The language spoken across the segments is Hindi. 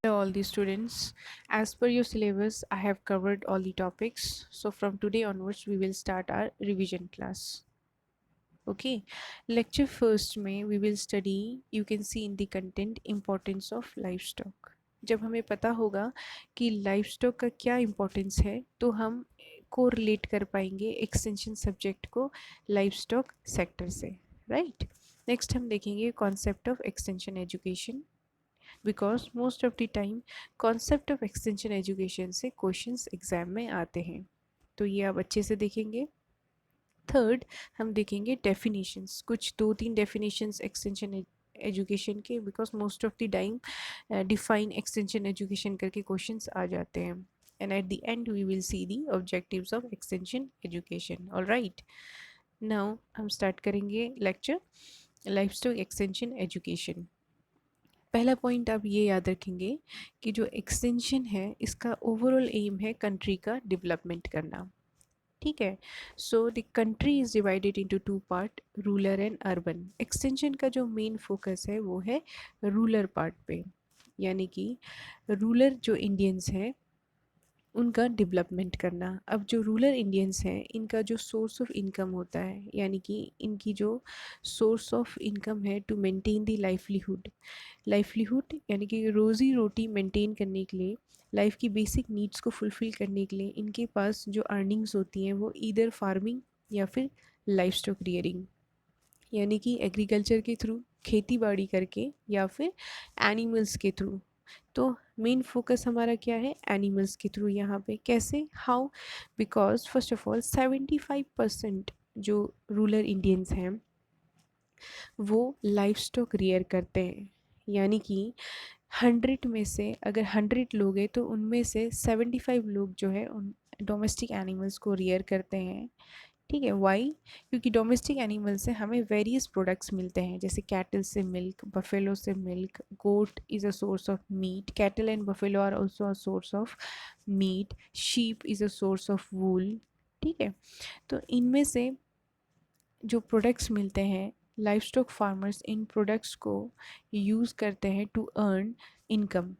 Hello all the students. As per your syllabus, I have covered all the topics. So from today onwards, we will start our revision class. Okay. Lecture first में we will study, you can see in the content, importance of livestock. जब हमें पता होगा कि livestock का क्या importance है तो हम को relate कर पाएंगे extension subject को livestock sector से, right? Next हम देखेंगे concept of extension education. Because most of the time concept of extension education से क्वेश्चंस एग्जाम में आते हैं, तो ये आप अच्छे से देखेंगे। थर्ड हम देखेंगे डेफिनेशंस, कुछ दो तीन डेफिनेशंस एक्सटेंशन एजुकेशन के, because most of the time define extension education करके क्वेश्चंस आ जाते हैं। And at the end we will see the objectives of extension education. Alright, now हम स्टार्ट करेंगे लेक्चर लाइफस्टॉक एक्सटेंशन एजुकेशन। पहला पॉइंट आप ये याद रखेंगे कि जो एक्सटेंशन है इसका ओवरऑल एम है कंट्री का डेवलपमेंट करना। ठीक है, so the country is divided into two part, rural and urban. Extension का जो मेन फोकस है वो है रूरल पार्ट पे, यानी कि रूरल जो इंडियंस हैं उनका डेवलपमेंट करना। अब जो रूरल इंडियंस हैं इनका जो सोर्स ऑफ इनकम होता है, यानी कि इनकी जो सोर्स ऑफ इनकम है टू मेंटेन दी लाइवलीहुड यानी कि रोज़ी रोटी मेंटेन करने के लिए, लाइफ की बेसिक नीड्स को फुलफ़िल करने के लिए इनके पास जो अर्निंग्स होती हैं वो ईदर फार्मिंग या फिर लाइफ स्टॉक रियरिंग, यानी कि एग्रीकल्चर के थ्रू, खेती बाड़ी करके, या फिर एनिमल्स के थ्रू। तो मेन फोकस हमारा क्या है, एनिमल्स के थ्रू। यहाँ पे कैसे, how, because first of all 75% जो रूरल इंडियंस हैं वो लाइफ स्टॉक रियर करते हैं, यानी कि 100 में से अगर 100 लोग हैं तो उनमें से 75 लोग जो है उन डोमेस्टिक एनिमल्स को रियर करते हैं। ठीक है, वाई, क्योंकि डोमेस्टिक एनिमल से हमें वेरियस प्रोडक्ट्स मिलते हैं, जैसे कैटल से मिल्क, बफेलो से milk, goat is a source of meat, cattle and buffalo are also a source of meat, sheep is a source of wool. ठीक है, तो इनमें से जो प्रोडक्ट्स मिलते हैं, लाइफ स्टॉक फार्मर्स इन प्रोडक्ट्स को यूज़ करते हैं to earn income,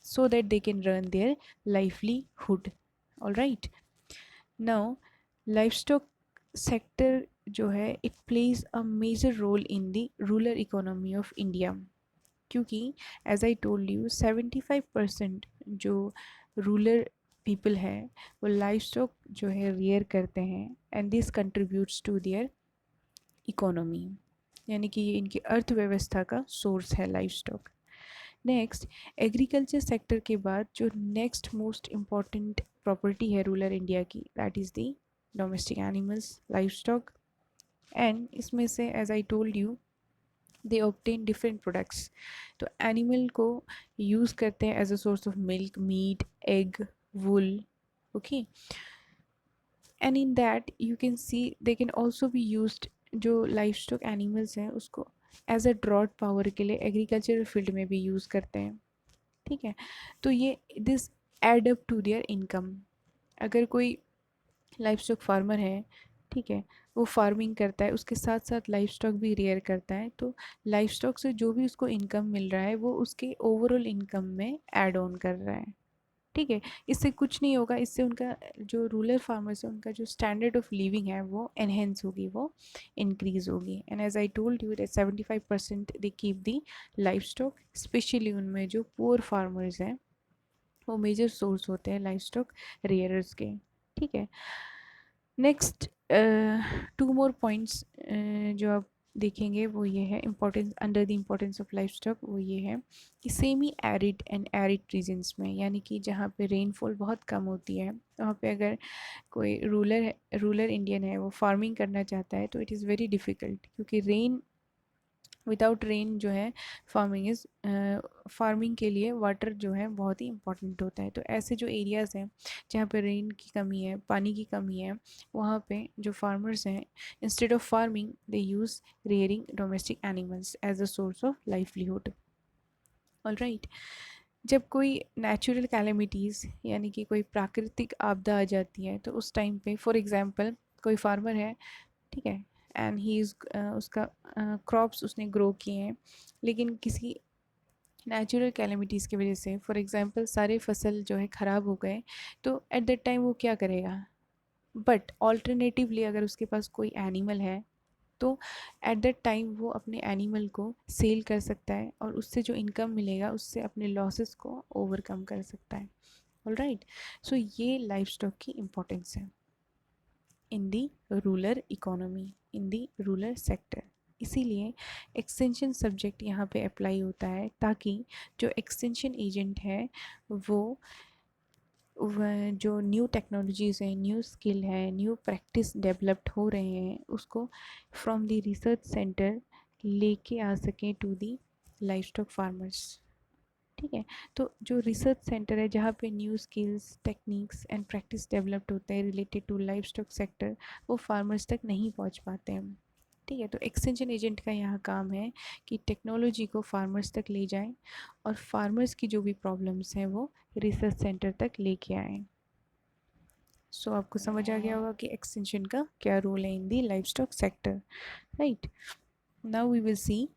so that they can run their livelihood. All right, now livestock sector जो है it plays a major role in the rural economy of India, क्योंकि as I told you 75% जो rural people है वो livestock जो है rear करते हैं, and this contributes to their economy, यानी कि ये इनकी अर्थव्यवस्था का सोर्स है लाइवस्टॉक। नेक्स्ट, एग्रीकल्चर सेक्टर के बाद जो नेक्स्ट मोस्ट इम्पॉर्टेंट प्रॉपर्टी है रूरल इंडिया की, that is the domestic animals, livestock. And इसमें से as I told you they obtain different products. तो एनिमल को यूज़ करते हैं as a source of milk, meat, egg, wool. Okay, and in that you can see they can also be used, जो लाइफ स्टॉक एनिमल्स हैं उसको एज अ ड्रॉट पावर के लिए एग्रीकल्चरल फील्ड में भी यूज़ करते हैं। ठीक है, तो ये this add up to their income. अगर कोई लाइफ स्टॉक फार्मर है, ठीक है, वो फार्मिंग करता है, उसके साथ साथ लाइफ स्टॉक भी रेयर करता है, तो लाइफ स्टॉक से जो भी उसको इनकम मिल रहा है वो उसके ओवरऑल इनकम में ऐड ऑन कर रहा है। ठीक है, इससे कुछ नहीं होगा, इससे उनका जो रूरल फार्मर्स है उनका जो स्टैंडर्ड ऑफ लिविंग है वो एनहेंस होगी, वो इंक्रीज होगी। And as I told you that 75% they keep the livestock, specially उनमें जो पुअर फार्मर्स हैं वो मेजर सोर्स होते हैं लाइफ स्टॉक रेयरर्स के। ठीक है, नेक्स्ट टू मोर पॉइंट्स जो आप देखेंगे वो ये है, importance under the importance of livestock, वो ये है कि semi arid and arid regions में, यानी कि जहाँ पे रेनफॉल बहुत कम होती है वहाँ पे अगर कोई रूरल इंडियन है वो फार्मिंग करना चाहता है तो इट इज़ वेरी डिफ़िकल्ट, क्योंकि रेन, विदाउट रेन जो है फार्मिंग के लिए वाटर जो है बहुत ही इंपॉर्टेंट होता है। तो ऐसे जो एरियाज़ हैं जहाँ पे रेन की कमी है, पानी की कमी है, वहाँ पे जो फार्मर्स हैं instead of farming they use rearing domestic animals as a source of livelihood. Alright, जब कोई नेचुरल कैलेमिटीज़ यानी कि कोई प्राकृतिक आपदा आ जाती है तो उस टाइम पे फॉर एग्जांपल कोई फार्मर है, ठीक है, एंड ही इज़ उसका क्रॉप्स उसने ग्रो किए हैं, लेकिन किसी नेचुरल कैलेमिटीज़ की वजह से, फॉर एग्जांपल सारे फसल जो है ख़राब हो गए, तो एट दैट टाइम वो क्या करेगा? बट ऑल्टरनेटिवली अगर उसके पास कोई एनिमल है, तो एट दैट टाइम वो अपने एनिमल को सेल कर सकता है और उससे जो इनकम मिलेगा उससे अपने लॉसेस को ओवरकम कर सकता है। ऑलराइट, सो ये लाइफ स्टॉक की इम्पोर्टेंस है in the rural economy, in the rural sector. इसीलिए एक्सटेंशन सब्जेक्ट यहाँ पे अप्लाई होता है, ताकि जो एक्सटेंशन एजेंट है वो वह जो न्यू टेक्नोलॉजीज़ हैं, न्यू स्किल है, न्यू प्रैक्टिस डेवलप्ड हो रहे हैं, उसको फ्रॉम द रिसर्च सेंटर लेके आ सकें to the livestock farmers. ठीक है, तो जो रिसर्च सेंटर है जहाँ पे new skills, techniques and practice developed होते हैं related to livestock sector, वो फार्मर्स तक नहीं पहुँच पाते हैं। ठीक है, तो एक्सटेंशन एजेंट का यहाँ काम है कि टेक्नोलॉजी को फार्मर्स तक ले जाएं और फार्मर्स की जो भी प्रॉब्लम्स हैं वो रिसर्च सेंटर तक लेके आएँ। सो आपको समझ आ गया होगा कि एक्सटेंशन का क्या रोल है in the livestock sector. Right, now we will see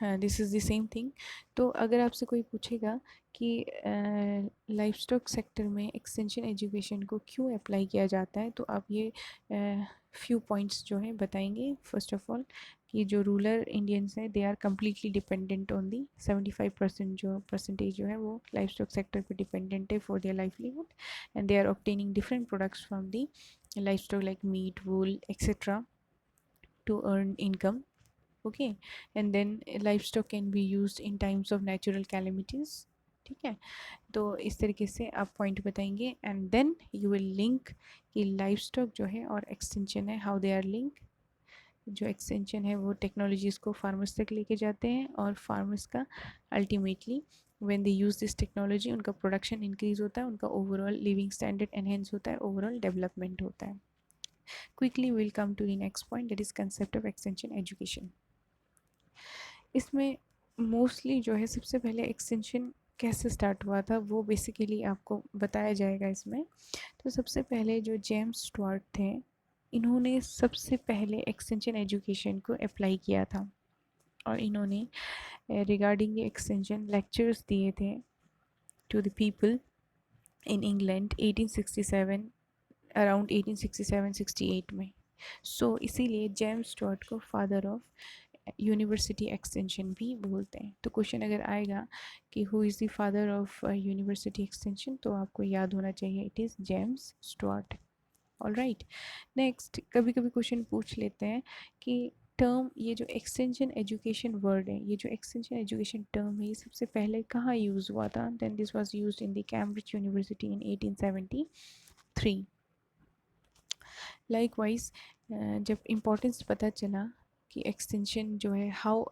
this is the same thing. तो अगर आपसे कोई पूछेगा कि लाइफ स्टॉक सेक्टर में एक्सटेंशन एजुकेशन को क्यों अप्लाई किया जाता है, तो आप ये फ्यू पॉइंट्स जो हैं बताएंगे। फर्स्ट ऑफ ऑल, कि जो रूरल इंडियंस हैं they are completely dependent on the 75% जो परसेंटेज जो है वो लाइफ स्टॉक सेक्टर पे डिपेंडेंट है for their livelihood, and they are obtaining different products from the livestock like meat, wool etcetera to earn income. Okay, and then life can be use in times of natural calamities. ठीक है, तो इस तरीके से आप पॉइंट बताएंगे, and then you will link कि लाइफ स्टॉक जो है और एक्सटेंशन है, हाउ दे आर लिंक। जो एक्सटेंशन है वो टेक्नोलॉजीज़ को फार्मर्स तक लेके जाते हैं, और फार्मर्स का ultimately when they use this technology उनका प्रोडक्शन इंक्रीज़ होता है, उनका ओवरऑल लिविंग स्टैंडर्ड एनहेंस होता है, ओवरऑल डेवलपमेंट होता है। Quickly will come to the next point, that is concept of extension education. इसमें मोस्टली जो है सबसे पहले एक्सटेंशन कैसे स्टार्ट हुआ था वो बेसिकली आपको बताया जाएगा इसमें। तो सबसे पहले जो जेम्स स्टुअर्ट थे, इन्होंने सबसे पहले एक्सटेंशन एजुकेशन को अप्लाई किया था, और इन्होंने रिगार्डिंग ये एक्सटेंशन लेक्चर्स दिए थे to the people in England 1867, around 1867-68 में। सो इसीलिए जेम्स स्टुअर्ट को फादर ऑफ यूनिवर्सिटी एक्सटेंशन भी बोलते हैं। तो क्वेश्चन अगर आएगा कि who is the father of university extension, तो आपको याद होना चाहिए it is James Stuart. All right, next, कभी कभी क्वेश्चन पूछ लेते हैं कि टर्म, ये जो एक्सटेंशन एजुकेशन वर्ड है, ये जो एक्सटेंशन एजुकेशन टर्म है, ये सबसे पहले कहाँ यूज़ हुआ था? Then this was used in the Cambridge university in 1873। Likewise, जब इम्पोर्टेंस पता चला कि एक्सटेंशन जो है, how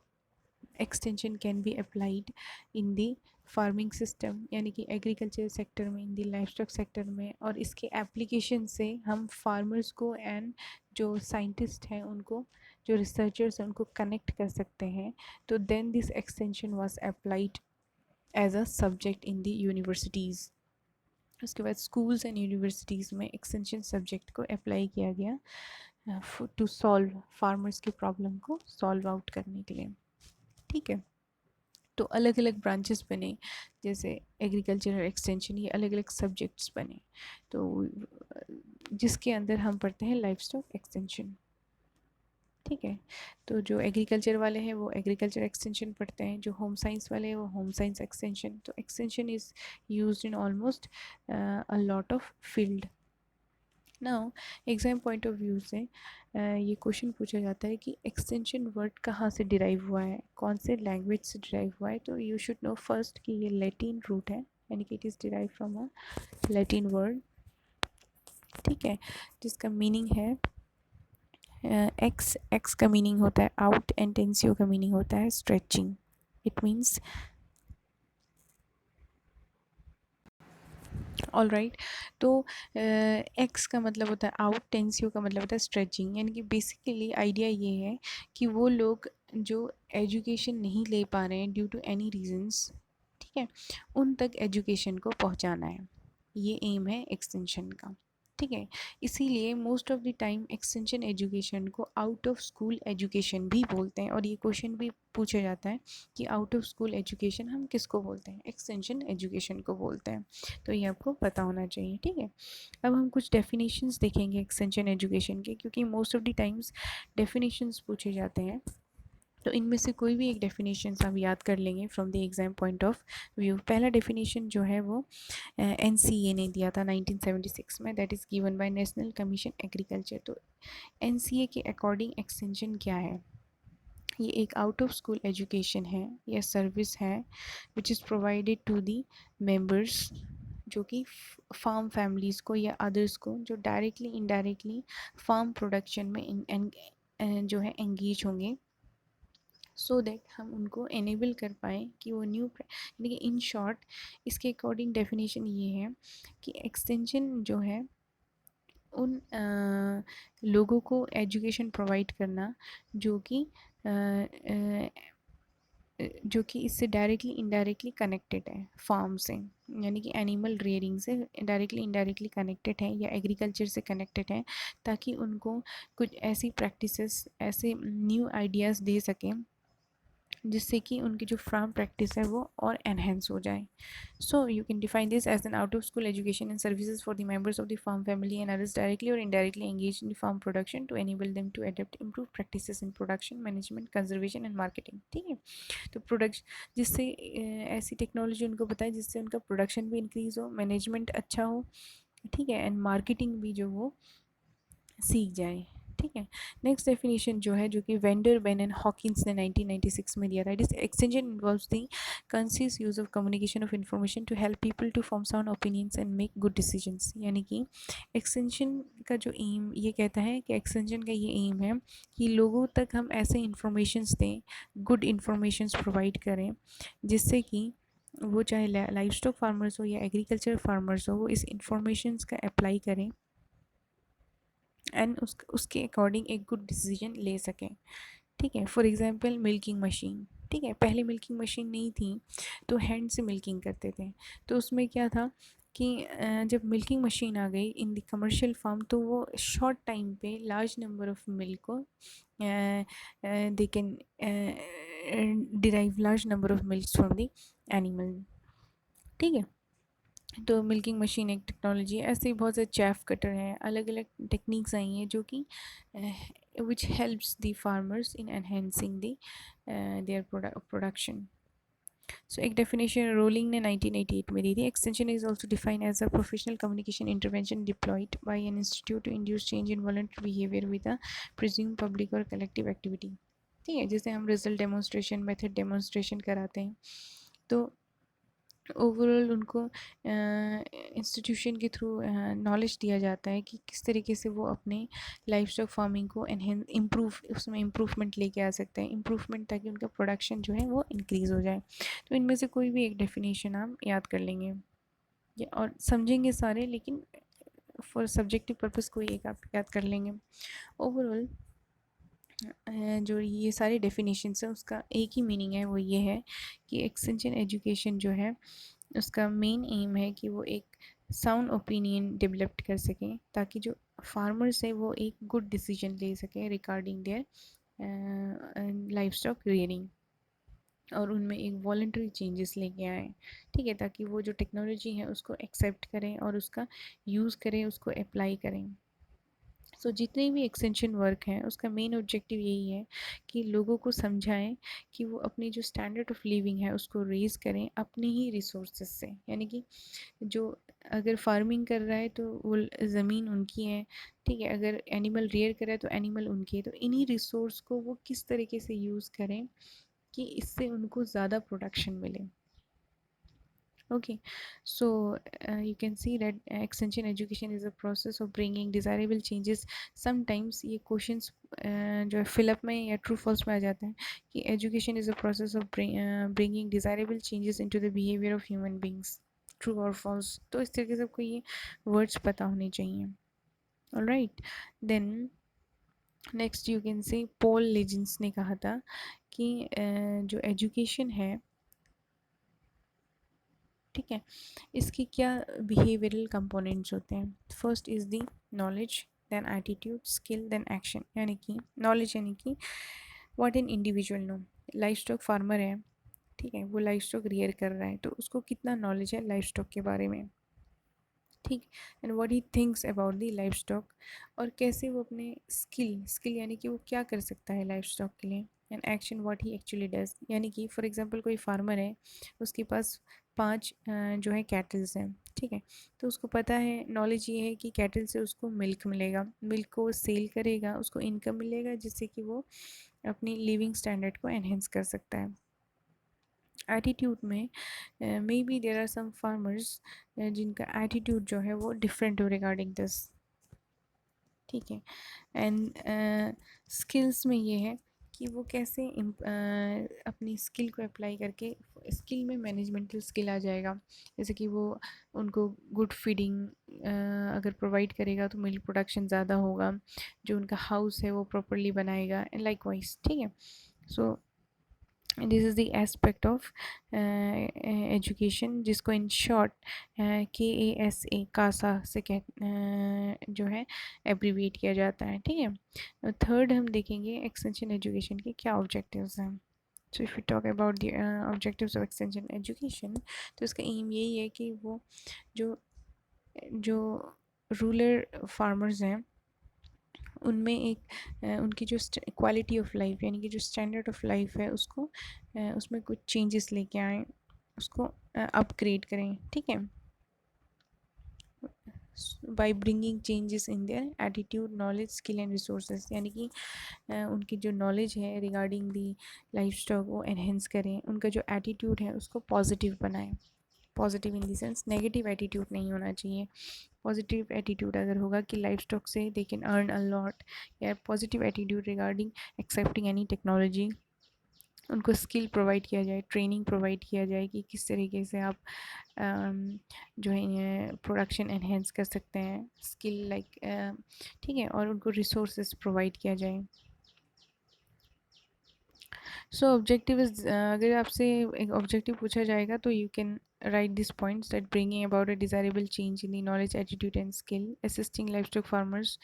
extension can be applied in the farming system, यानी कि एग्रीकल्चर सेक्टर में, इन दी लाइफस्टॉक सेक्टर में, और इसके एप्लीकेशन से हम फार्मर्स को एंड जो साइंटिस्ट हैं उनको, जो रिसर्चर्स हैं उनको कनेक्ट कर सकते हैं। तो then this extension was applied as a subject in the universities. उसके बाद स्कूल्स एंड यूनिवर्सिटीज़ में एक्सटेंशन सब्जेक्ट को अप्लाई किया गया टू सॉल्व फार्मर्स की प्रॉब्लम को सॉल्व आउट करने के लिए। ठीक है, तो अलग अलग ब्रांचेस बने, जैसे एग्रीकल्चरल एक्सटेंशन, ये अलग अलग सब्जेक्ट्स बने, तो जिसके अंदर हम पढ़ते हैं लाइफ स्टॉक एक्सटेंशन। ठीक है, तो जो एग्रीकल्चर वाले हैं वो एग्रीकल्चर एक्सटेंशन पढ़ते हैं, जो होम साइंस वाले हैं वो होम साइंस एक्सटेंशन। तो extension is used in almost a lot of field. Now exam point of view से ये क्वेश्चन पूछा जाता है कि एक्सटेंशन वर्ड कहाँ से डिराइव हुआ है, कौन से लैंग्वेज से डिराइव हुआ है। तो यू शुड नो फर्स्ट कि ये लैटिन रूट है, यानी कि it is derive from a Latin word. ठीक है, जिसका मीनिंग है एक्स, एक्स का मीनिंग होता है आउट, एंड टेंसियो का मीनिंग होता है stretching. It means, all right, तो एक्स का मतलब होता है आउट, टेंसियो का मतलब होता है स्ट्रेचिंग, यानी कि बेसिकली आइडिया ये है कि वो लोग जो एजुकेशन नहीं ले पा रहे हैं ड्यू टू एनी रीजंस, ठीक है, उन तक एजुकेशन को पहुंचाना है, ये एम है एक्सटेंशन का। ठीक है। इसीलिए most of the time extension education को आउट ऑफ स्कूल एजुकेशन भी बोलते हैं, और ये क्वेश्चन भी पूछा जाता है कि आउट ऑफ स्कूल एजुकेशन हम किसको बोलते हैं, एक्सटेंशन एजुकेशन को बोलते हैं। तो ये आपको पता होना चाहिए, ठीक है। अब हम कुछ डेफिनेशंस देखेंगे एक्सटेंशन एजुकेशन के, क्योंकि most of the times definitions पूछे जाते हैं। तो इनमें से कोई भी एक डेफिनेशन हम याद कर लेंगे from the exam point of view. पहला डेफिनेशन जो है वो एनसीए ने दिया था 1976 में, that is given by national commission agriculture. तो एनसीए के अकॉर्डिंग एक्सटेंशन क्या है, ये एक आउट ऑफ स्कूल एजुकेशन है या सर्विस है which is provided to the members, जो कि फार्म फैमिलीज़ को या अदर्स को जो डायरेक्टली इनडायरेक्टली फार्म प्रोडक्शन में जो है एंगेज होंगे, सो दैट हम उनको एनेबल कर पाएँ कि वो न्यू, यानी कि इन शॉर्ट इसके अकॉर्डिंग डेफिनेशन ये है कि एक्सटेंशन जो है उन लोगों को एजुकेशन प्रोवाइड करना जो कि जो कि इससे डायरेक्टली इनडायरेक्टली कनेक्टेड है फार्म से, यानी कि एनिमल रियरिंग से डायरेक्टली इनडायरेक्टली कनेक्टेड है या एग्रीकल्चर से कनेक्टेड है, ताकि उनको कुछ ऐसी प्रैक्टिसेस, ऐसे न्यू आइडियाज़ दे सकें जिससे कि उनकी जो फार्म प्रैक्टिस है वो और एनहेंस हो जाए। So you can define this as an out of school education and services for the members of the farm family and others directly और indirectly engage in the farm production to enable them to adopt improve practices in production management conservation and marketing, ठीक है। तो प्रोडक्शन जिससे ऐसी टेक्नोलॉजी उनको बताए जिससे उनका प्रोडक्शन भी इंक्रीज़ हो, मैनेजमेंट अच्छा हो, ठीक है, एंड मार्केटिंग भी जो वो सीख जाए, ठीक है। नेक्स्ट डेफिनेशन जो है, जो कि वेंडर बेन एंड हॉकिंस ने 1996 में दिया था, it is exchange involves the conscious use of communication of information to help people to form sound opinions and make good decisions. यानी कि एक्सटेंशन का जो एम ये कहता है कि एक्सटेंशन का ये एम है कि लोगों तक हम ऐसे इंफॉर्मेशंस दें, गुड इंफॉर्मेशंस प्रोवाइड करें, जिससे कि वो चाहे लाइव स्टॉक फार्मर्स हो या एग्रीकल्चर फार्मर्स हो, वो इस इंफॉर्मेशंस का अप्लाई करें एंड उसके अकॉर्डिंग एक गुड डिसीजन ले सकें, ठीक है। फॉर एग्जांपल मिल्किंग मशीन, ठीक है, पहले मिल्किंग मशीन नहीं थी तो हैंड से मिल्किंग करते थे। तो उसमें क्या था कि जब मिल्किंग मशीन आ गई इन द कमर्शियल फार्म, तो वो शॉर्ट टाइम पे लार्ज नंबर ऑफ मिल्क को they can derive large number of milk from the animal, ठीक है। तो मिल्किंग मशीन एक टेक्नोलॉजी है, ऐसे ही बहुत से चैफ कटर हैं, अलग अलग टेक्निक्स आई हैं जो कि which helps the farmers in enhancing the their production. So एक डेफिनेशन रोलिंग ने 1988 में दी थी, extension is also defined as a professional communication intervention deployed by an institute to induce change in voluntary behaviour with a presume public और कलेक्टिव एक्टिविटी, ठीक है। जैसे हम रिजल्ट डेमोन्स्ट्रेशन, मेथड डेमोन्स्ट्रेशन कराते हैं, तो ओवरऑल उनको इंस्टीट्यूशन के थ्रू नॉलेज दिया जाता है कि किस तरीके से वो अपने लाइफ स्टॉक फार्मिंग को एनहेंस इम्प्रूव, उसमें इम्प्रूवमेंट लेके आ सकते हैं, इम्प्रूवमेंट, ताकि उनका प्रोडक्शन जो है वो इंक्रीज़ हो जाए। तो इनमें से कोई भी एक डेफिनेशन आप याद कर लेंगे और समझेंगे सारे, लेकिन फॉर सब्जेक्टिव पर्पज़ कोई एक आप याद कर लेंगे। ओवरऑल जो ये सारे डेफिनेशंस हैं उसका एक ही मीनिंग है, वो ये है कि एक्सटेंशन एजुकेशन जो है उसका मेन एम है कि वो एक साउंड ओपिनियन डेवलप कर सकें, ताकि जो फार्मर्स है वो एक गुड डिसीजन ले सकें regarding their life stock rearing, और उनमें एक वॉलंटरी चेंजेस लेके आए, ठीक है, ताकि वो जो टेक्नोलॉजी है उसको एक्सेप्ट करें और उसका यूज़ करें, उसको अप्लाई करें। सो जितने भी एक्सटेंशन वर्क हैं उसका मेन ऑब्जेक्टिव यही है कि लोगों को समझाएं कि वो अपनी जो स्टैंडर्ड ऑफ लिविंग है उसको रेज़ करें अपने ही रिसोर्सेज से, यानी कि जो अगर फार्मिंग कर रहा है तो वो ज़मीन उनकी है, ठीक है, अगर एनिमल रेयर कर रहा है तो एनिमल उनकी है, तो इन्हीं रिसोर्स को वो किस तरीके से यूज़ करें कि इससे उनको ज़्यादा प्रोडक्शन मिले। Okay, so you can see that extension education is a process of bringing desirable changes. Sometimes ये questions जो है fill up में या true false में आ जाते हैं कि education is a process of bringing desirable changes into the behavior of human beings. True or false, तो इस तरीके से आपको ये words पता होने चाहिए. Alright, then next you can see Paul Legends ने कहा था कि जो education है, ठीक है। इसके क्या बिहेवियरल कंपोनेंट्स होते हैं? First is the knowledge, then attitude, skill, then action. यानी कि नॉलेज यानी कि what an individual know. Livestock farmer है, ठीक है, वो लाइफ स्टॉक रियर कर रहा है, तो उसको कितना नॉलेज है लाइफ स्टॉक के बारे में, ठीक। And what he thinks about the life stock, और कैसे वो अपने स्किल, स्किल यानी कि वो क्या कर सकता है लाइफ स्टॉक के लिए। And action what he actually does, यानी कि फॉर एग्जांपल कोई फार्मर है, उसके पास 5 जो है कैटल्स हैं, ठीक है, तो उसको पता है, नॉलेज ये है कि कैटल से उसको मिल्क मिलेगा, मिल्क को सेल करेगा, उसको इनकम मिलेगा, जिससे कि वो अपनी लिविंग स्टैंडर्ड को एनहेंस कर सकता है। एटीट्यूड में may be there are some farmers जिनका एटीट्यूड जो है वो डिफरेंट हो रिगार्डिंग दिस, ठीक है। एंड स्किल्स में ये है कि वो कैसे अपनी स्किल को अप्लाई करके, स्किल में मैनेजमेंटल स्किल आ जाएगा, जैसे कि वो उनको गुड फीडिंग अगर प्रोवाइड करेगा तो मिल्क प्रोडक्शन ज़्यादा होगा, जो उनका हाउस है वो प्रॉपरली बनाएगा, एंड लाइक वाइज, ठीक है। So this is the aspect of education, जिसको इन शॉर्ट KASA कासा से जो है एब्रीविएट किया जाता है, ठीक है। थर्ड हम देखेंगे एक्सटेंशन एजुकेशन के क्या ऑब्जेक्टिव्स हैं। So if you talk about the objectives of extension education, तो इसका एम यही है कि वो जो जो रूरल फार्मर्स हैं उनमें एक उनकी जो क्वालिटी ऑफ लाइफ यानी कि जो स्टैंडर्ड ऑफ लाइफ है उसको उसमें कुछ चेंजेस लेके आएँ, उसको अपग्रेड करें, ठीक है, by bringing changes in their attitude, knowledge, skill and resources. यानी कि उनकी जो नॉलेज है रिगार्डिंग दी लाइफ स्टॉक वो एनहेंस करें, उनका जो एटीट्यूड है उसको पॉजिटिव बनाएं, positive in the sense negative attitude नहीं होना चाहिए। पॉजिटिव एटीट्यूड अगर होगा कि लाइफ स्टॉक से they can earn a lot, या positive attitude regarding accepting any technology, उनको स्किल प्रोवाइड किया जाए, ट्रेनिंग प्रोवाइड किया जाए कि किस तरीके से आप जो है प्रोडक्शन एनहेंस कर सकते हैं, स्किल लाइक, ठीक है, और उनको रिसोर्सेज प्रोवाइड किया जाए। सो ऑब्जेक्टिव इज, अगर आपसे एक ऑब्जेक्टिव पूछा जाएगा तो you can write this points that bringing about a desirable change in the knowledge, attitude and skill, assisting life stock farmers,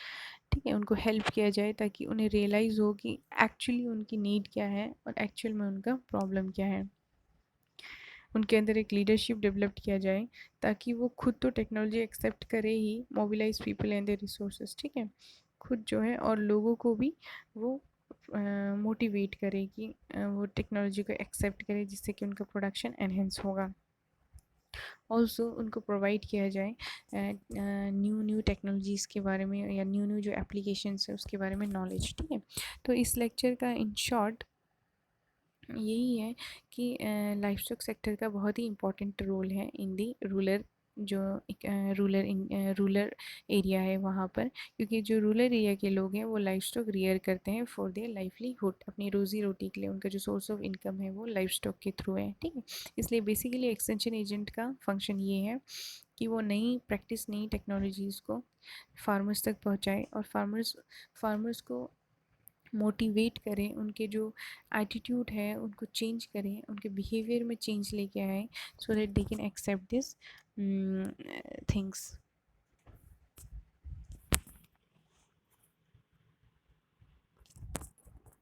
ठीक है, उनको हेल्प किया जाए ताकि उन्हें रियलाइज़ हो कि एक्चुअली उनकी नीड क्या है और एक्चुअल में उनका प्रॉब्लम क्या है। उनके अंदर एक लीडरशिप डेवलप किया जाए ताकि वो खुद तो टेक्नोलॉजी एक्सेप्ट करे ही, mobilise people and their resources, ठीक है, खुद जो है और लोगों को भी वो मोटिवेट करे कि वो टेक्नोलॉजी को एक्सेप्ट करे, जिससे कि उनका प्रोडक्शन एनहेंस होगा। ऑल्सो उनको प्रोवाइड किया जाए न्यू न्यू टेक्नोलॉजीज़ के बारे में, या न्यू न्यू जो एप्लीकेशंस है उसके बारे में नॉलेज, ठीक है। तो इस लेक्चर का इन शॉर्ट यही है कि लाइफ स्टॉक सेक्टर का बहुत ही इम्पोर्टेंट रोल है इन दी रूरल, जो रूरल एरिया है वहाँ पर, क्योंकि जो रूरल एरिया के लोग हैं वो लाइफ स्टॉक रियर करते हैं फॉर देयर लाइवलीहुड, अपनी रोज़ी रोटी के लिए उनका जो सोर्स ऑफ इनकम है वो लाइफ स्टॉक के थ्रू है, ठीक है। इसलिए बेसिकली एक्सटेंशन एजेंट का फंक्शन ये है कि वो नई प्रैक्टिस, नई टेक्नोलॉजीज़ को फार्मर्स तक पहुँचाए, और फार्मर्स को मोटिवेट करें, उनके जो एटीट्यूड है उनको चेंज करें, उनके बिहेवियर में चेंज लेके आए, so that they can accept this things.